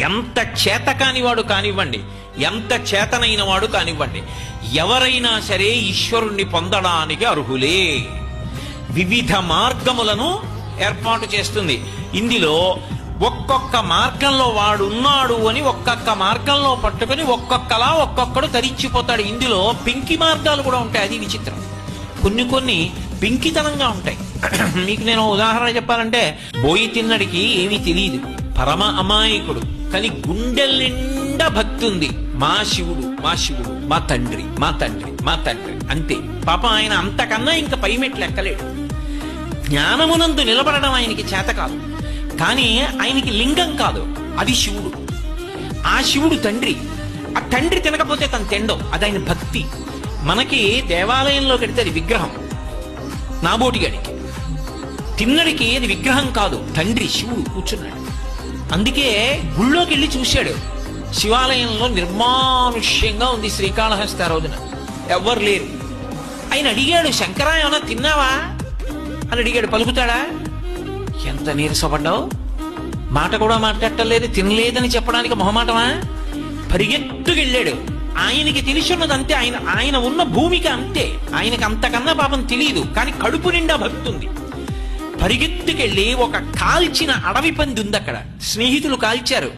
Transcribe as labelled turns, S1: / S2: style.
S1: ఎంత చేతకాని వాడు కానివ్వండి, ఎంత చేతనైన వాడు కానివ్వండి, ఎవరైనా సరే ఈశ్వరుణ్ణి పొందడానికి అర్హులే. వివిధ మార్గములను ఏర్పాటు చేస్తుంది. ఇందులో ఒక్కొక్క మార్గంలో వాడున్నాడు అని ఒక్కొక్క మార్గంలో పట్టుకుని ఒక్కొక్కలా ఒక్కొక్కడు తరించిపోతాడు. ఇందులో పెంకి మార్గాలు కూడా ఉంటాయి. అది విచిత్రం. కొన్ని పెంకితనంగా ఉంటాయి. మీకు నేను ఉదాహరణ చెప్పాలంటే, బోయి తిన్నడికి ఏమీ తెలియదు, పరమ అమాయకుడు, కానీ గుండెల నిండా భక్తి ఉంది. మా శివుడు, మా శివుడు, మా తండ్రి, మా తండ్రి, మా తండ్రి, అంతే. పాపం ఆయన అంతకన్నా ఇంకా పై మెట్లు ఎక్కలేడు. జ్ఞానమునందు నిలబడడం ఆయనకి చేత కాదు. కానీ ఆయనకి లింగం కాదు, అది శివుడు. ఆ శివుడు తండ్రి. ఆ తండ్రి తినకపోతే తను తిండం, అది ఆయన భక్తి. మనకి దేవాలయంలో కడితే అది విగ్రహం, నాబోటిగాడికి. తిన్నడికి అది విగ్రహం కాదు, తండ్రి శివుడు కూర్చున్నాడు. అందుకే గుళ్ళోకి వెళ్ళి చూశాడు. శివాలయంలో నిర్మానుష్యంగా ఉంది. శ్రీకాళహస్తి ఆ రోజున ఎవ్వరు లేరు. ఆయన అడిగాడు, శంకరా ఏమన్నా తిన్నావా అని అడిగాడు. పలుకుతాడా? ఎంత నీరసపడ్డావు, మాట కూడా మాట్లాడటలేదు, తినలేదని చెప్పడానికి మొహమాటమా? పరిగెత్తుకెళ్ళాడు. ఆయనకి తెలిసిన్నది అంతే, ఆయన ఉన్న భూమికి అంతే. ఆయనకి అంతకన్నా పాపం తెలియదు, కానీ కడుపు నిండా భక్తి ఉంది. పరిగెత్తుకెళ్ళి ఒక కాల్చిన అడవి పంది ఉంది అక్కడ, స్నేహితులు కాల్చారు.